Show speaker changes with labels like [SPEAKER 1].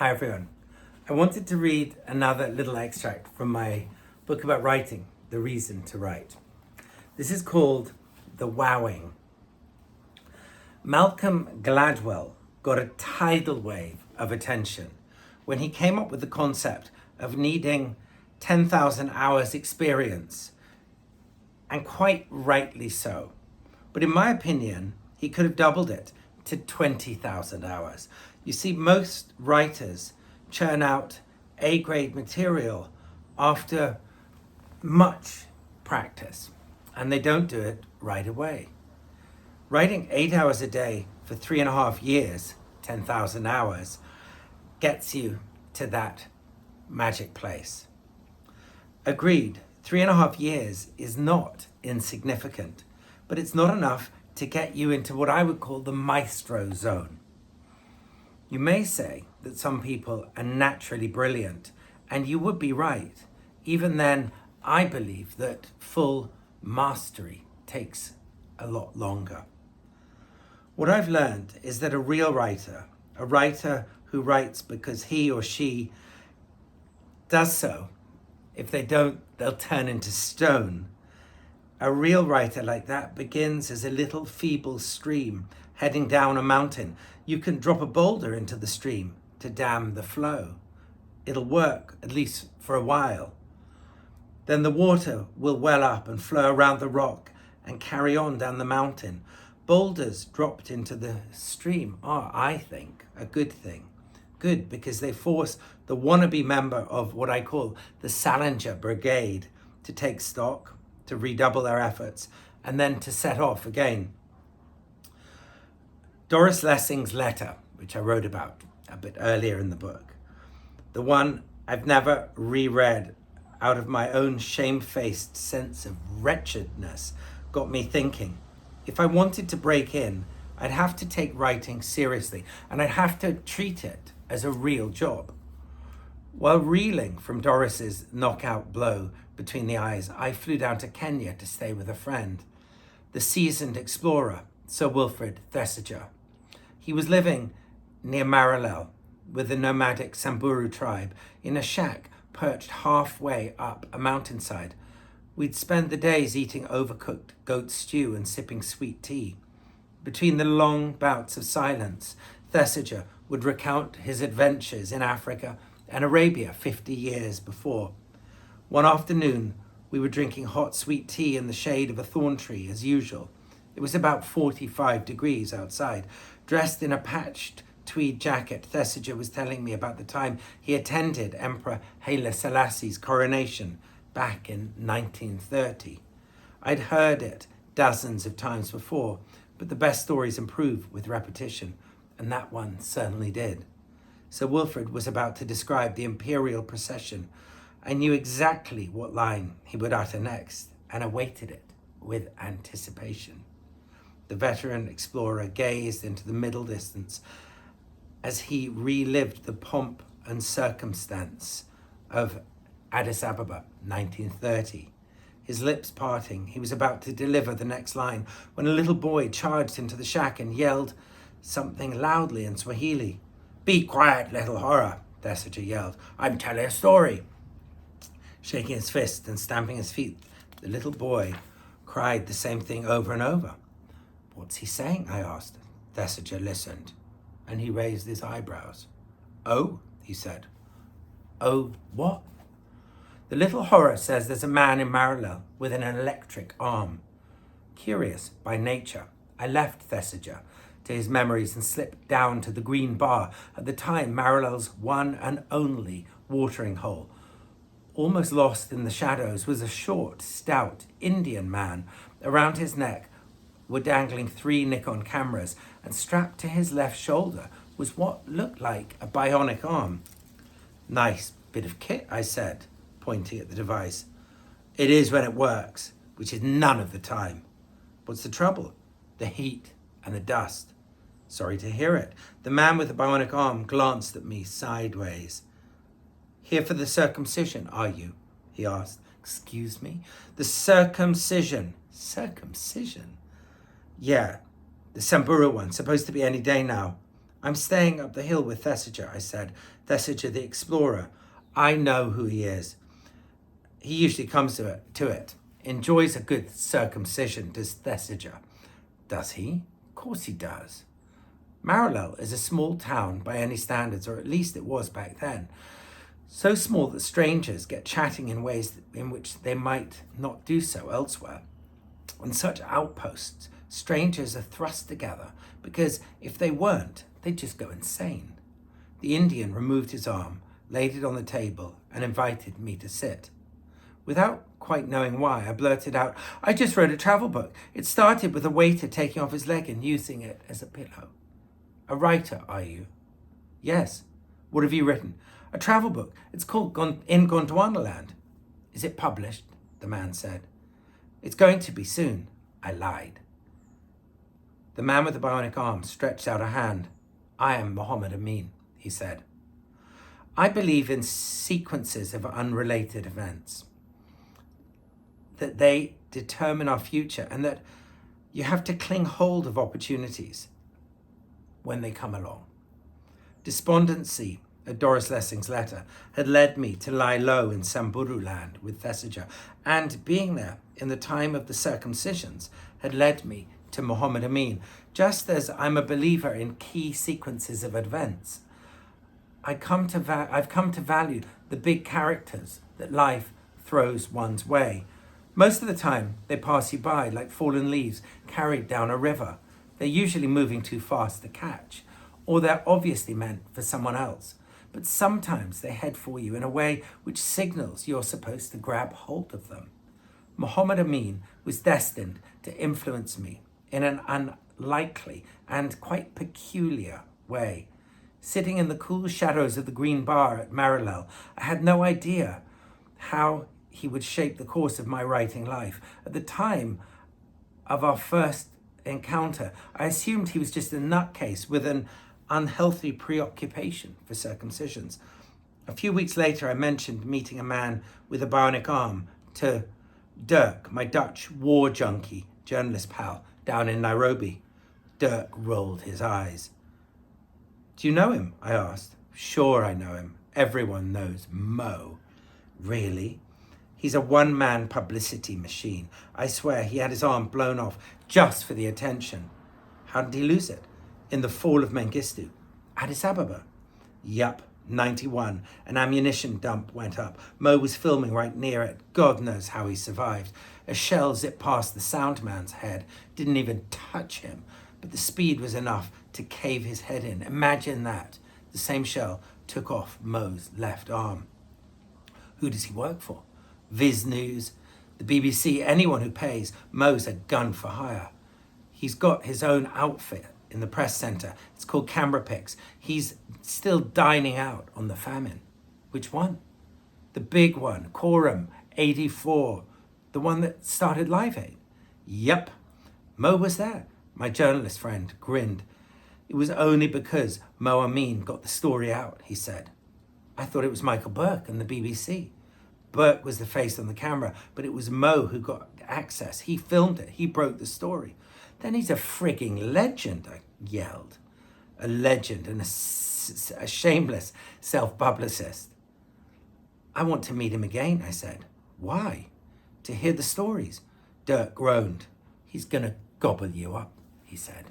[SPEAKER 1] Hi everyone. I wanted to read another little extract from my book about writing, The Reason to Write. This is called The Wowing. Malcolm Gladwell got a tidal wave of attention when he came up with the concept of needing 10,000 hours experience, and quite rightly so. But in my opinion, he could have doubled it to 20,000 hours. You see, most writers churn out A-grade material after much practice, and they don't do it right away. Writing 8 hours a day for 3.5 years, 10,000 hours, gets you to that magic place. Agreed, 3.5 years is not insignificant, but it's not enough to get you into what I would call the maestro zone. You may say that some people are naturally brilliant, and you would be right. Even then, I believe that full mastery takes a lot longer. What I've learned is that a real writer, a writer who writes because he or she does so, if they don't, they'll turn into stone. A real writer like that begins as a little feeble stream heading down a mountain. You can drop a boulder into the stream to dam the flow. It'll work, at least for a while. Then the water will well up and flow around the rock and carry on down the mountain. Boulders dropped into the stream are, I think, a good thing. Good because they force the wannabe member of what I call the Salinger Brigade to take stock, to redouble their efforts, and then to set off again. Doris Lessing's letter, which I wrote about a bit earlier in the book, the one I've never reread out of my own shamefaced sense of wretchedness, got me thinking. If I wanted to break in, I'd have to take writing seriously, and I'd have to treat it as a real job. While reeling from Doris's knockout blow between the eyes, I flew down to Kenya to stay with a friend, the seasoned explorer, Sir Wilfrid Thesiger. He was living near Maralel with the nomadic Samburu tribe in a shack perched halfway up a mountainside. We'd spend the days eating overcooked goat stew and sipping sweet tea. Between the long bouts of silence, Thesiger would recount his adventures in Africa and Arabia 50 years before. One afternoon, we were drinking hot sweet tea in the shade of a thorn tree as usual. It was about 45 degrees outside. Dressed in a patched tweed jacket, Thesiger was telling me about the time he attended Emperor Haile Selassie's coronation back in 1930. I'd heard it dozens of times before, but the best stories improve with repetition, and that one certainly did. Sir Wilfrid was about to describe the imperial procession. I knew exactly what line he would utter next and awaited it with anticipation. The veteran explorer gazed into the middle distance as he relived the pomp and circumstance of Addis Ababa, 1930. His lips parting, he was about to deliver the next line when a little boy charged into the shack and yelled something loudly in Swahili. "Be quiet, little horror," Thesiger yelled. "I'm telling a story." Shaking his fist and stamping his feet, the little boy cried the same thing over and over. "What's he saying?" I asked. Thesiger listened, and he raised his eyebrows. "Oh," he said. "Oh, what?" "The little horror says there's a man in Maralel with an electric arm." Curious by nature, I left Thesiger to his memories and slipped down to the green bar, at the time Maralel's one and only watering hole. Almost lost in the shadows was a short, stout Indian man. Around his neck were dangling 3 Nikon cameras, and strapped to his left shoulder was what looked like a bionic arm. "Nice bit of kit," I said, pointing at the device. "It is when it works, which is none of the time." "What's the trouble?" "The heat and the dust." "Sorry to hear it." The man with the bionic arm glanced at me sideways. "Here for the circumcision, are you?" he asked. "Excuse me?" "The circumcision." "Circumcision?" "Yeah, the Samburu one, supposed to be any day now." I'm staying up the hill with Thesiger, I said. Thesiger the explorer. I know who he is. He usually comes to it. Enjoys a good circumcision, does Thesiger. Does he? Of course he does. Marilel is a small town by any standards, or at least it was back then. So small that strangers get chatting in ways in which they might not do so elsewhere. On such outposts, strangers are thrust together because if they weren't, they'd just go insane. The Indian removed his arm, laid it on the table, and invited me to sit. Without quite knowing why, I blurted out, I just wrote a travel book. It started with a waiter taking off his leg and using it as a pillow. A writer, are you? Yes. What have you written? A travel book. It's called In Gondwanaland. Is it published? The man said. It's going to be soon. I lied. The man with the bionic arm stretched out a hand. I am Muhammad Amin, he said. I believe in sequences of unrelated events, that they determine our future and that you have to cling hold of opportunities when they come along. Despondency at Doris Lessing's letter had led me to lie low in Samburu land with Thesiger, and being there in the time of the circumcisions had led me to Muhammad Amin. Just as I'm a believer in key sequences of events, I've come to value the big characters that life throws one's way. Most of the time, they pass you by like fallen leaves carried down a river. They're usually moving too fast to catch, or they're obviously meant for someone else. But sometimes they head for you in a way which signals you're supposed to grab hold of them. Muhammad Amin was destined to influence me in an unlikely and quite peculiar way. Sitting in the cool shadows of the Green Bar at Marilel, I had no idea how he would shape the course of my writing life. At the time of our first encounter, I assumed he was just a nutcase with an unhealthy preoccupation for circumcisions. A few weeks later, I mentioned meeting a man with a bionic arm to Dirk, my Dutch war junkie journalist pal, down in Nairobi. Dirk rolled his eyes. Do you know him? I asked. Sure, I know him. Everyone knows Mo. Really? He's a one-man publicity machine. I swear he had his arm blown off just for the attention. How did he lose it? In the fall of Mengistu. Addis Ababa. Yup, 91. An ammunition dump went up. Mo was filming right near it. God knows how he survived. A shell zipped past the sound man's head. Didn't even touch him. But the speed was enough to cave his head in. Imagine that. The same shell took off Mo's left arm. Who does he work for? Viz News, the BBC, anyone who pays. Mo's a gun for hire. He's got his own outfit in the press centre. It's called Camera Picks. He's still dining out on the famine. Which one? The big one, Quorum, 84. The one that started Live Aid. Yep, Mo was there. My journalist friend grinned. It was only because Mo Amin got the story out, he said. I thought it was Michael Burke and the BBC. Burke was the face on the camera, but it was Mo who got access. He filmed it. He broke the story. Then he's a frigging legend, I yelled. A legend and a shameless self-publicist. I want to meet him again, I said. Why? To hear the stories. Dirk groaned. He's going to gobble you up, he said.